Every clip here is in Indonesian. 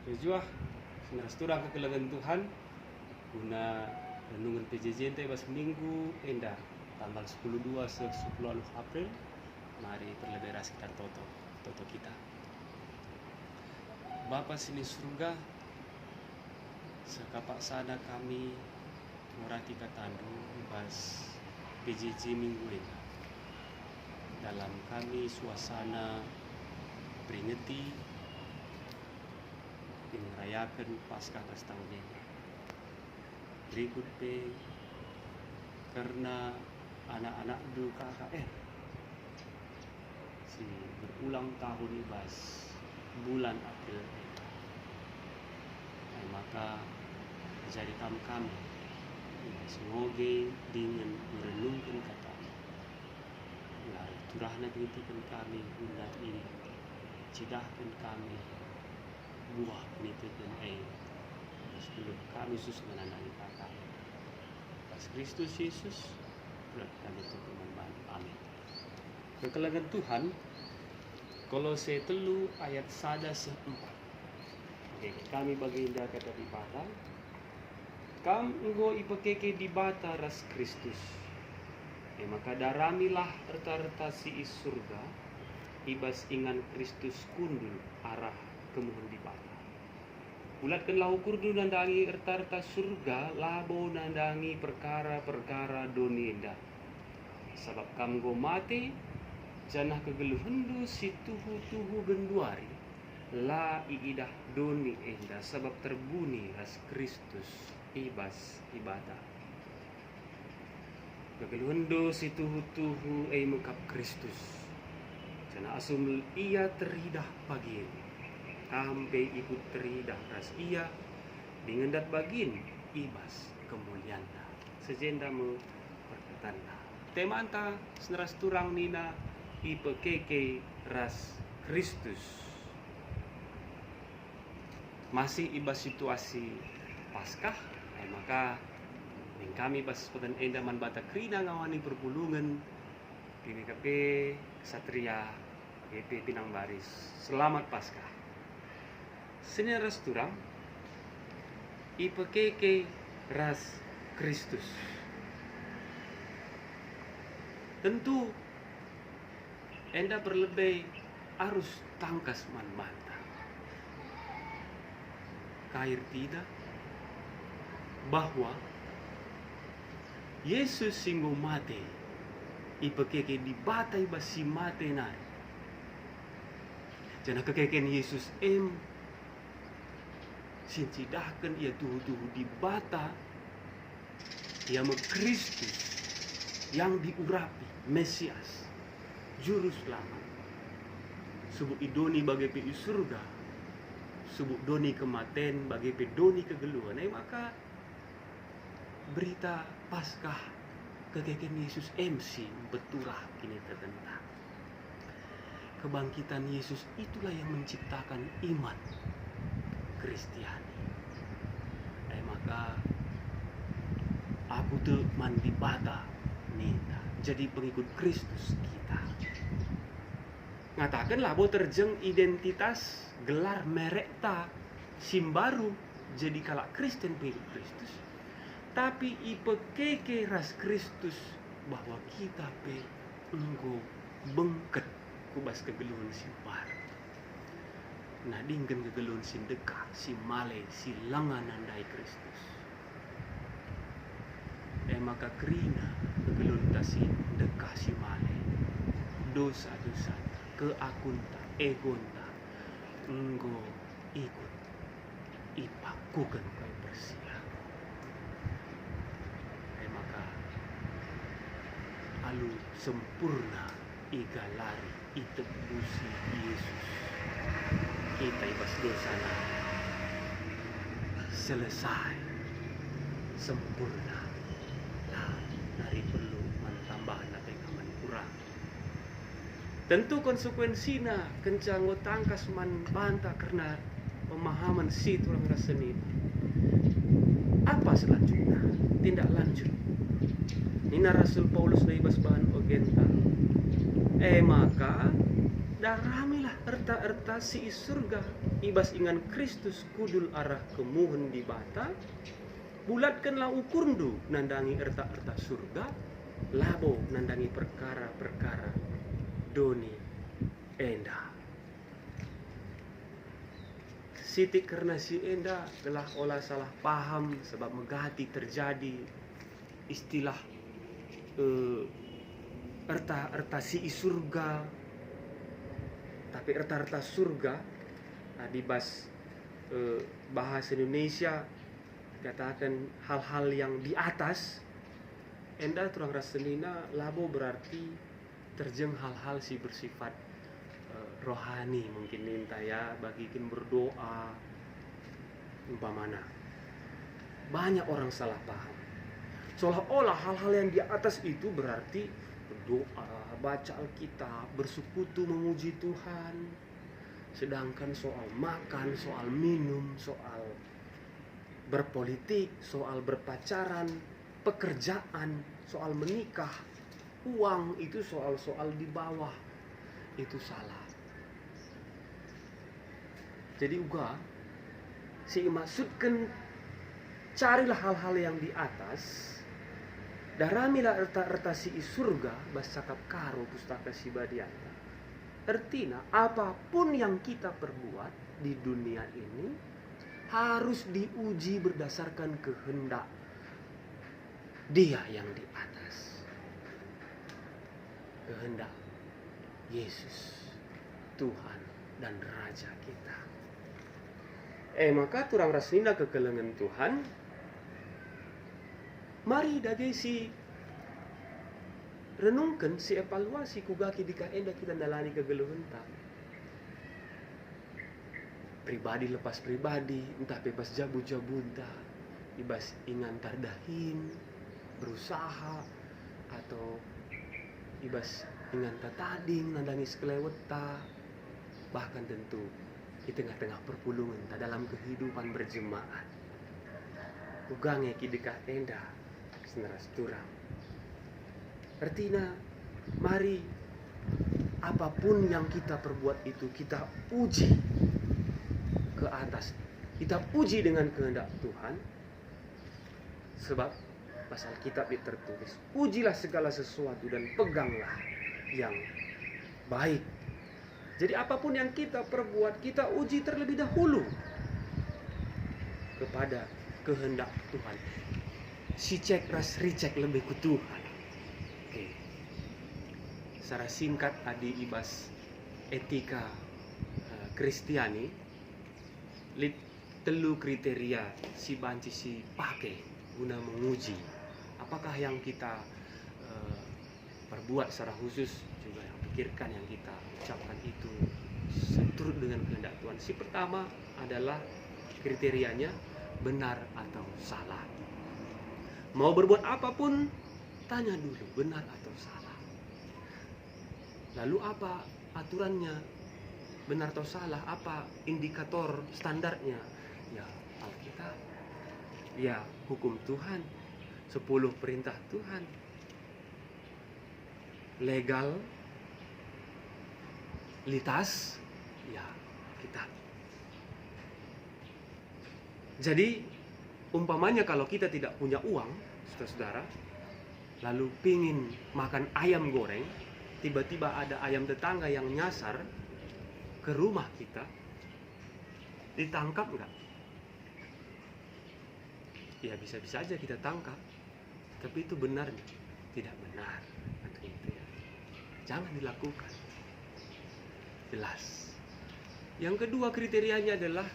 Tujuah sinastura kekelangan Tuhan guna renungan PJJ ente bas minggu endah tanggal 10/2 se 10 April. Mari perleberas sekitar toto kita. Bapa sini surga, sekapak sada kami murati katandu bas PJJ minggu ini. Dalam kami suasana peringati merayakan Paskah Kristen berikut karena anak-anak du KKR si berulang tahun ibas bulan April maka jadi kami semoga dengan merenungkan kata turahna dihentikan kami guna ini cidahkan kami buah penitikan sebelum kami sus menandai kata pas Kristus Yesus berat kami untuk membantu. Amin. Kekelangan Tuhan Kolose 3 ayat 1-4. Oke, kami baginda kata di bata kam enggo ipekeke di bata ras Kristus maka daramilah erta-erta si surga ibas ingan Kristus kundul arah kemuhun di bata ulatkanlah ukur du nandangi erta-erta surga labo nandangi perkara-perkara donienda sebab kam go mati janah kegeluhendu si tuhu-tuhu genduari la iidah doni enda sebab terbuni ras Kristus ibas ibada kegeluhendu si tuhu-tuhu mekap Kristus janah asum ia teridah pagi sampai ikut teridah ras ia dingendat bagin ibas kemuliaan sejenda mu perkatanda tema anta seneras turang nina ipekeke ras Kristus masih ibas situasi Paskah maka kami bas pedan endaman bata krina ngawani perpulungan PKP Satria GP Pinang Baris selamat Paskah seni ras turang ipekeke ras Kristus tentu enda berlebih arus tangkas man banta kair tidak bahwa Yesus singgo mate ipekeke di batai basi mate nari jana kekeken Yesus sincidahkan ia tuhu-tuhu di bata ia Kristus yang diurapi Mesias juru selamat subuk idoni bagi pi surga subuk doni kematen bagi pi doni kegeluhan maka berita Paskah kekeken Yesus MC beturah kini tertentang kebangkitan Yesus itulah yang menciptakan iman Kristiani maka aku tuh mandi bata nita jadi pengikut Kristus kita ngatakanlah bahwa terjeng identitas gelar merek ta simbaru jadi kalak Kristen pengikut Kristus tapi ipekeke ras Kristus bahwa kita enggo bengket kubas kegeluhan si bar nah dingken kegeluhan si dekah si male si langan nandai Kristus maka krina kegeluhan si dekah si male dosa-dosa keakunta egonta enggo ikut ipakukan kau bersih maka alu sempurna igalari itebusi Yesus kita ibas dosana selesai sempurna nah dari perlu mentambahan atau kaman kurang tentu konsekuensinya kencang tangkas man banta karena pemahaman si tulang rasani apa selanjutnya tindak lanjut Nina Rasul Paulus na ibas bahan o genta maka daramilah erta-erta si surga ibas ingan Kristus kudul arah kemuhen di bata, bulatkanlah ukurndu nandangi erta-erta surga, labo nandangi perkara-perkara doni enda. Siti karena si enda telah olah salah paham sebab megati terjadi istilah erta-erta si surga, tapi erta-erta surga di bahasa Indonesia katakan hal-hal yang di atas. Enda turang rasenina labo berarti terjeng hal-hal si bersifat rohani, mungkin minta ya bagikan berdoa umpamana. Banyak orang salah paham seolah-olah hal-hal yang di atas itu berarti berdoa, baca Alkitab, bersekutu, memuji Tuhan. Sedangkan soal makan, soal minum, soal berpolitik, soal berpacaran, pekerjaan, soal menikah, uang, itu soal-soal di bawah. Itu salah. Jadi juga si maksudkan carilah hal-hal yang di atas, daramilah erta-erta si surga basakap karo pustaka si badiana. Artinya apapun yang kita perbuat di dunia ini harus diuji berdasarkan kehendak Dia yang di atas, kehendak Yesus Tuhan dan Raja kita. Maka turang rasina kekelengan Tuhan, mari dage si renungkan, si evaluasi kugaki dika enda kita nalani kegeluhenta. Pribadi lepas pribadi, entah bebas jabu-jabu, entah ibas ingan tardahin, berusaha, atau ibas ingan tatading, nandangi sekeleweta, bahkan tentu di tengah-tengah perpulungan, dalam kehidupan berjemaat. Ugang eki dika enda seneras turang. Artinya mari apapun yang kita perbuat itu kita uji ke atas, kita uji dengan kehendak Tuhan. Sebab pasal kitab itu tertulis, ujilah segala sesuatu dan peganglah yang baik. Jadi apapun yang kita perbuat, kita uji terlebih dahulu kepada kehendak Tuhan. Si cek ras ricek lebih ke Tuhan. Oke. Secara singkat adi ibas etika Kristiani, telu kriteria si banci si pakai guna menguji apakah yang kita perbuat secara khusus, juga yang pikirkan, yang kita ucapkan itu seturut dengan kehendak Tuhan. Si pertama adalah kriterianya benar atau salah. Mau berbuat apapun, tanya dulu benar atau salah. Lalu apa aturannya, benar atau salah? Apa indikator standarnya? Ya Alkitab, ya hukum Tuhan, 10 perintah Tuhan, legalitas, ya kita. Jadi umpamanya kalau kita tidak punya uang, saudara-saudara, lalu pingin makan ayam goreng, tiba-tiba ada ayam tetangga yang nyasar ke rumah kita, ditangkap enggak? Ya bisa-bisa aja kita tangkap, tapi itu benar tidak benar, atau itu ya jangan dilakukan, jelas. Yang kedua kriterianya adalah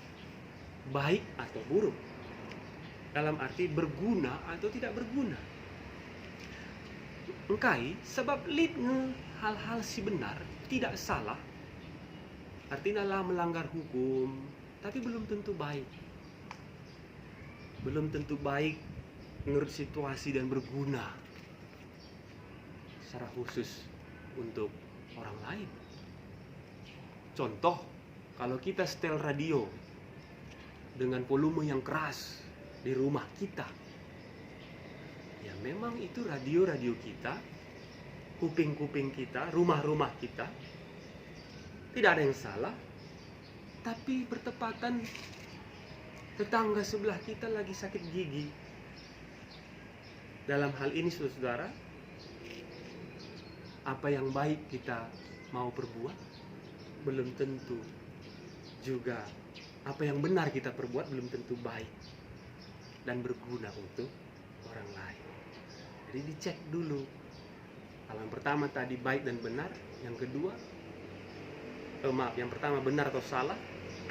baik atau buruk, dalam arti berguna atau tidak berguna. Engkai sebab lidne hal-hal si benar tidak salah, artinya lah melanggar hukum, tapi belum tentu baik. Belum tentu baik menurut situasi dan berguna secara khusus untuk orang lain. Contoh, kalau kita setel radio dengan volume yang keras di rumah kita, ya memang itu radio-radio kita, kuping-kuping kita, rumah-rumah kita tidak ada yang salah, tapi bertepatan tetangga sebelah kita lagi sakit gigi. Dalam hal ini saudara, apa yang baik kita mau perbuat belum tentu juga apa yang benar kita perbuat belum tentu baik dan berguna untuk orang lain. Jadi dicek dulu. Kalau yang pertama tadi baik dan benar, yang kedua yang pertama benar atau salah,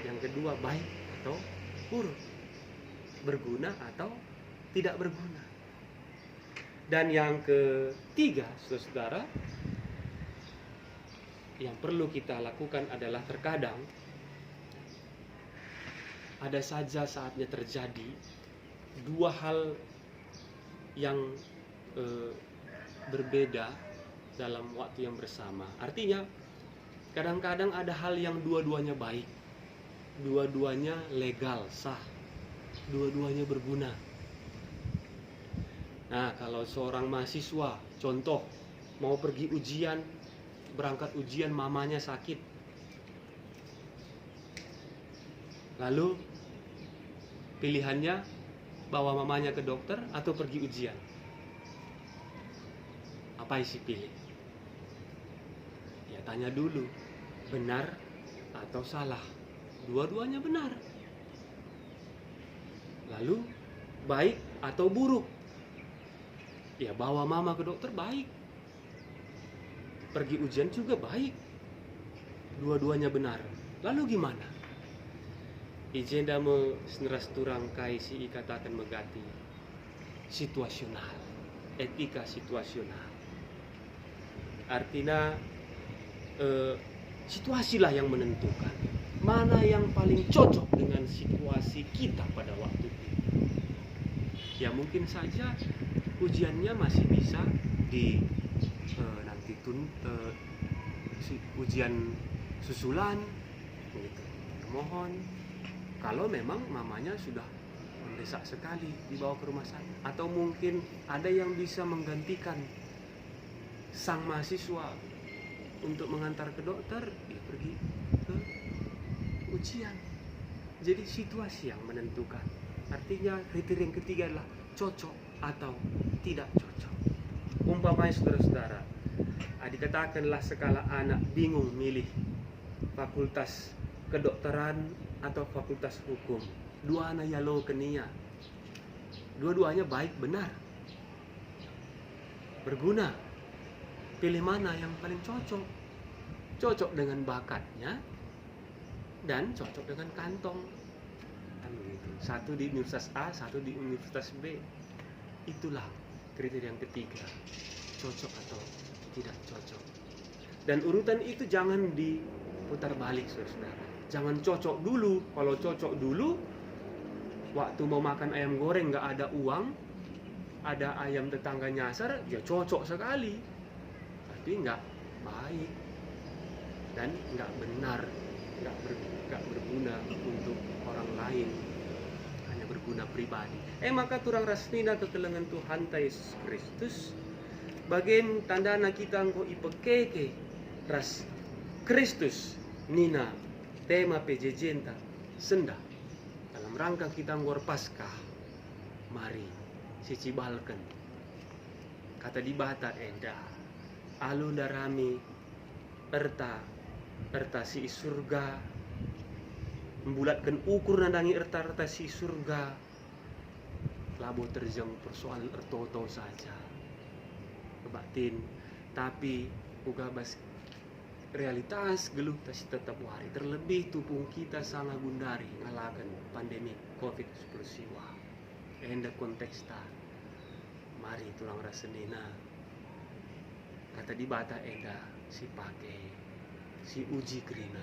yang kedua baik atau buruk, berguna atau tidak berguna. Dan yang ketiga, saudara, yang perlu kita lakukan adalah terkadang ada saja saatnya terjadi dua hal yang berbeda dalam waktu yang bersama. Artinya kadang-kadang ada hal yang dua-duanya baik, dua-duanya legal, sah, dua-duanya berguna. Nah, kalau seorang mahasiswa, contoh, mau pergi ujian, berangkat ujian mamanya sakit, lalu pilihannya bawa mamanya ke dokter atau pergi ujian. Apa isi pilih? Ya tanya dulu, benar atau salah? Dua-duanya benar. Lalu baik atau buruk? Ya bawa mama ke dokter baik, pergi ujian juga baik, dua-duanya benar. Lalu gimana? Ijenda me seneras turang kai si katakan megati situasional, etika situasional. Artinya situasilah yang menentukan mana yang paling cocok dengan situasi kita pada waktu itu. Ya mungkin saja ujiannya masih bisa di nanti ujian susulan gitu. Mohon kalau memang mamanya sudah mendesak sekali dibawa ke rumah sakit, atau mungkin ada yang bisa menggantikan sang mahasiswa untuk mengantar ke dokter, dia pergi ke ujian. Jadi situasi yang menentukan. Artinya kriteria yang ketiga adalah cocok atau tidak cocok. Umpamanya saudara-saudara, dikatakanlah sekala anak bingung milih fakultas kedokteran atau fakultas hukum. Dua anak yalo kenia. Dua-duanya baik benar, berguna. Pilih mana yang paling cocok? Cocok dengan bakatnya dan cocok dengan kantong. Satu di Universitas A, satu di Universitas B. Itulah kriteria yang ketiga, cocok atau tidak cocok. Dan urutan itu jangan diputar balik, saudara. Jangan cocok dulu. Kalau cocok dulu, waktu mau makan ayam goreng nggak ada uang, ada ayam tetangga nyasar, ya cocok sekali. Tapi nggak baik dan nggak benar, nggak berguna untuk orang lain, hanya berguna pribadi. Maka turang rasnina kekelengan Tuhan Yesus Kristus bagian tandana kita engkau ipekeke ras Kristus nina tema pejejenta senda dalam rangka kita ngor Paskah. Mari sicibalkan kata di bata enda alu darami erta si surga, membulatkan ukur nandangi erta si surga, labo terjang persoalan ertoto saja kebatin, tapi ugabas realitas geluh tasi tetap wari, terlebih tupung kita sangat gundari ngalakan pandemi COVID-19 siwa. Enda konteksta mari tulang rasenina kata di bata enda si pake si uji krina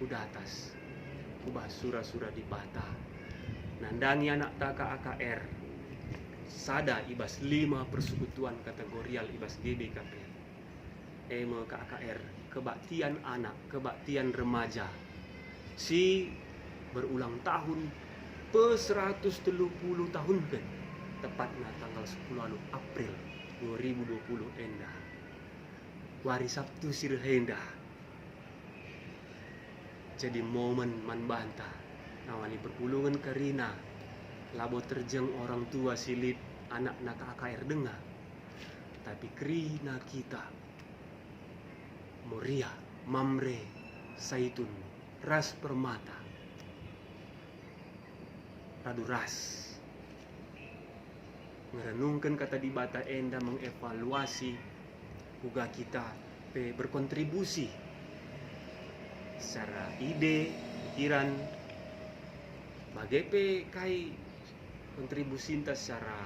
udah atas ubah sura-sura di bata nandangi anak taka AKR sada ibas 5 persekutuan kategorial ibas GBKP eme ke AKR kebaktian anak, kebaktian remaja si berulang tahun pe 130 tahun kan tepatnya tanggal 10 April 2020 enda wari Sabtu sirhenda jadi momen man banta nawani perpulungan karina labo terjeng orang tua silip anak nak KKR dengar, tapi kerina kita Moria Mamre Saitun Ras Permata Radu Ras merenungkan kata di bata enda mengevaluasi juga kita berkontribusi secara ide, pikiran, bagai kai kontribusi secara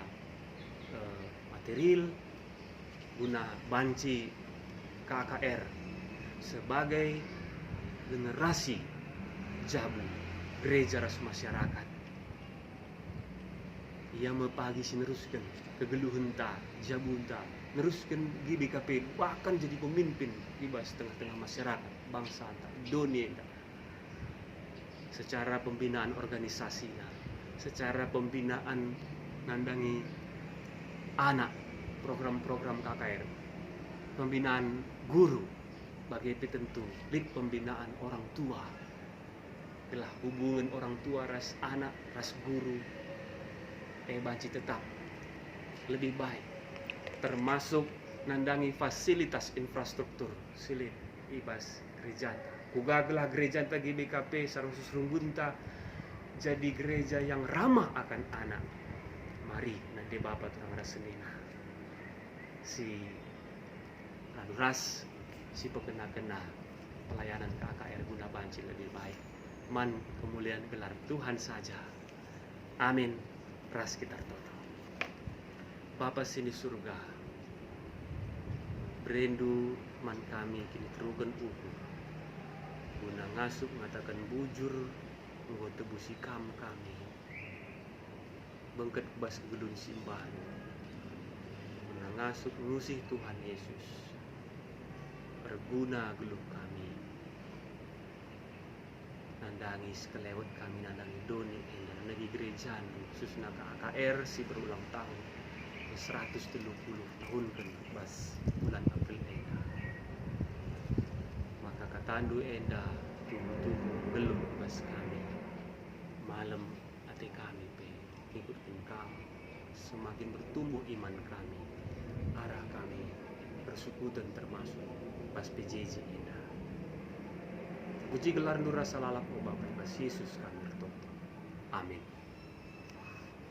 material guna banci KKR sebagai generasi jabu gereja ras masyarakat. Ia mepagi sineruskan kegeluhenta jabunta neruskan GBKP bahkan jadi pemimpin di tengah-tengah masyarakat bangsa dunia secara pembinaan organisasinya, secara pembinaan nandangi anak program-program KKR, pembinaan guru bagi tentu lid pembinaan orang tua telah hubungan orang tua ras anak ras guru banci tetap lebih baik, termasuk nandangi fasilitas infrastruktur silit ibas gereja kugaglah gereja GBKP sarusus rumbunta jadi gereja yang ramah akan anak. Mari nanti bapak terang rasenina si raduras si pekena-kena pelayanan KKR guna banci lebih baik man kemuliaan gelar Tuhan saja. Amin. Ras kita toto. Bapa sini surga, berindu man kami kini terugan ukur, guna ngasup mengatakan bujur, nggo tebusi kami, bengket bas gelun simbahan, guna ngasup ngusih Tuhan Yesus, berguna geluh kami, nandangi sekelewat kami nandangi doni nagi gereja khususnya KKR si berulang tahun 130 tahun kan bas bulan April enda maka katandu enda tunggu gelum bas kami malam ate kami ikutkan kami semakin bertumbuh iman kami arah kami persekutuan termasuk pas PJJ enda puji gelar nur rasa lalap Bapa Yesus kami bertobat. Amin.